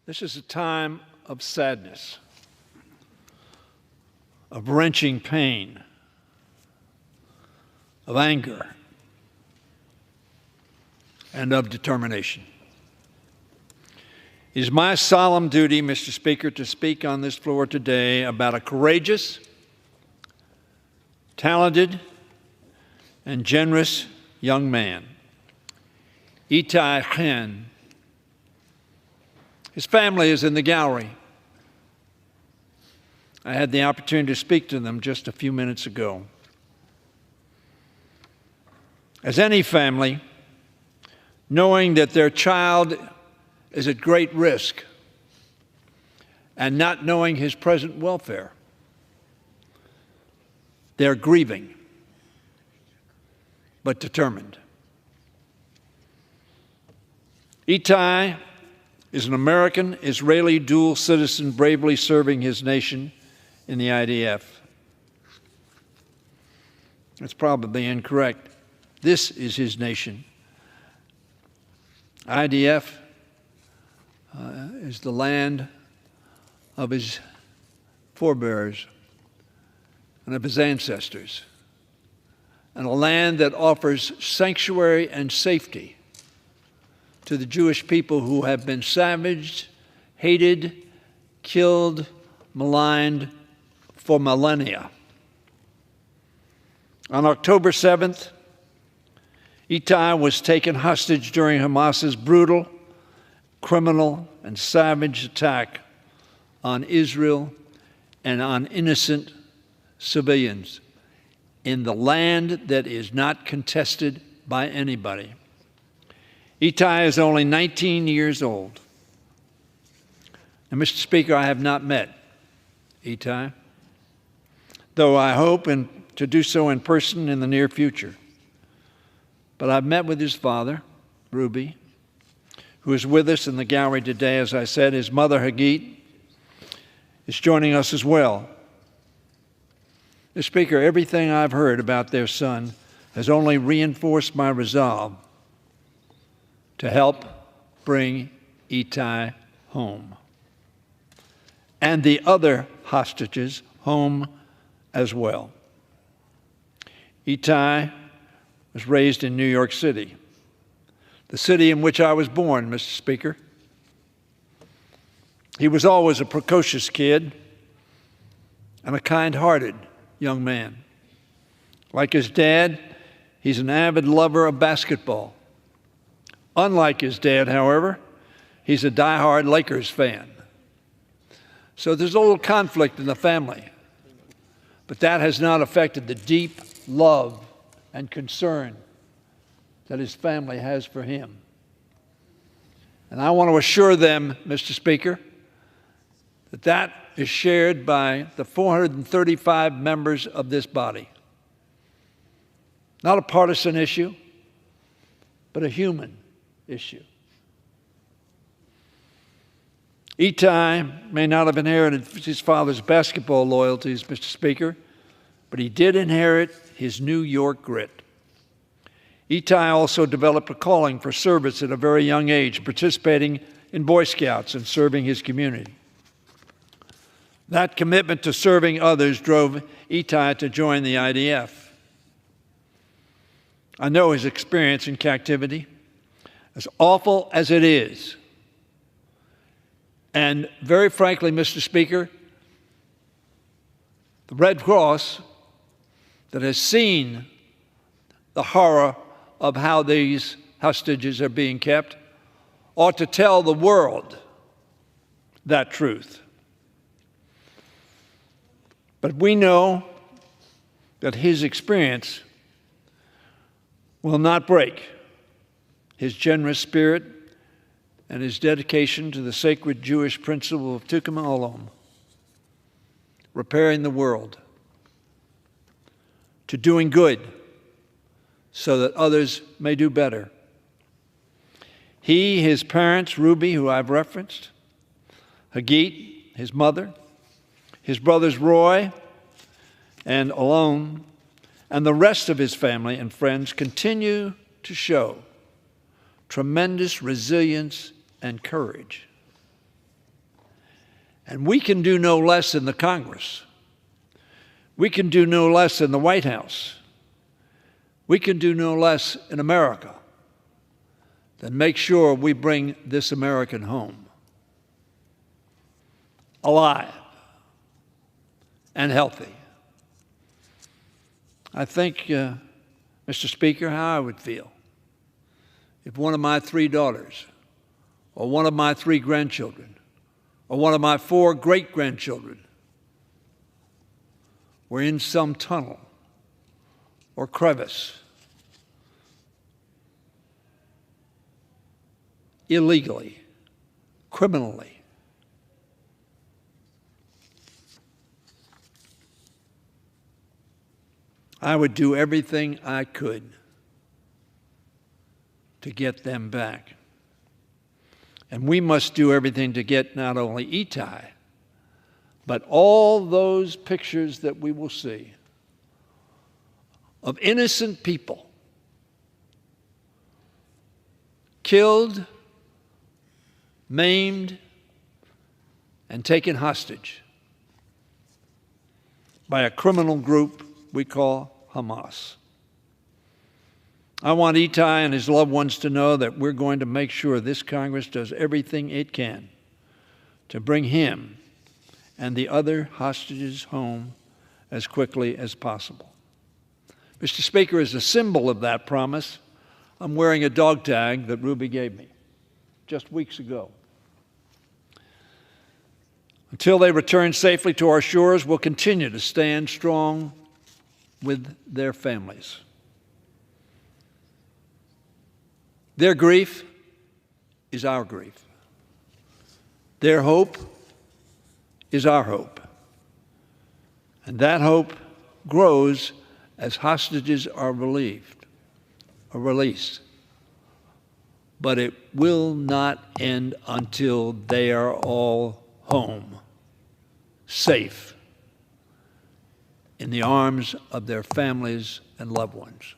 This is a time of sadness, of wrenching pain, of anger, and of determination. It is my solemn duty, Mr. Speaker, to speak on this floor today about a courageous, talented, and generous young man, Itay Chen. His family is in the gallery. I had the opportunity to speak to them just a few minutes ago. As any family, knowing that their child is at great risk and not knowing his present welfare, they're grieving, but determined. Itay is an American-Israeli dual citizen bravely serving his nation in the IDF. That's probably incorrect. This is his nation. IDF is the land of his forebears and of his ancestors, and a land that offers sanctuary and safety to the Jewish people who have been savaged, hated, killed, maligned for millennia. On October 7th, Itay was taken hostage during Hamas's brutal, criminal, and savage attack on Israel and on innocent civilians in the land that is not contested by anybody. Itay is only 19 years old. And Mr. Speaker, I have not met Itay, though I hope to do so in person in the near future. But I've met with his father, Ruby, who is with us in the gallery today. As I said, his mother, Hagit, is joining us as well. Mr. Speaker, everything I've heard about their son has only reinforced my resolve to help bring Itay home, and the other hostages home as well. Itay was raised in New York City, the city in which I was born, Mr. Speaker. He was always a precocious kid and a kind-hearted young man. Like his dad, he's an avid lover of basketball. Unlike his dad, however, he's a diehard Lakers fan. So there's a little conflict in the family, but that has not affected the deep love and concern that his family has for him. And I want to assure them, Mr. Speaker, that that is shared by the 435 members of this body. Not a partisan issue, but a human issue. Itay may not have inherited his father's basketball loyalties, Mr. Speaker, but he did inherit his New York grit. Itay also developed a calling for service at a very young age, participating in Boy Scouts and serving his community. That commitment to serving others drove Itay to join the IDF. I know his experience in captivity, as awful as it is. And very frankly, Mr. Speaker, the Red Cross that has seen the horror of how these hostages are being kept ought to tell the world that truth. But we know that his experience will not break his generous spirit and his dedication to the sacred Jewish principle of tikkun olam, repairing the world, to doing good so that others may do better. He, his parents, Ruby, who I've referenced, Hagit, his mother, his brothers Roy and Alon, and the rest of his family and friends continue to show tremendous resilience and courage. And we can do no less in the Congress. We can do no less in the White House. We can do no less in America than make sure we bring this American home alive and healthy. I think, Mr. Speaker, how I would feel if one of my 3 daughters, or one of my 3 grandchildren, or one of my 4 great-grandchildren were in some tunnel or crevice illegally, criminally. I would do everything I could to get them back. And we must do everything to get not only Itay, but all those pictures that we will see of innocent people killed, maimed, and taken hostage by a criminal group we call Hamas. I want Itay and his loved ones to know that we're going to make sure this Congress does everything it can to bring him and the other hostages home as quickly as possible. Mr. Speaker, as a symbol of that promise, I'm wearing a dog tag that Ruby gave me just weeks ago. Until they return safely to our shores, we'll continue to stand strong with their families. Their grief is our grief. Their hope is our hope. And that hope grows as hostages are relieved or released. But it will not end until they are all home, safe, in the arms of their families and loved ones.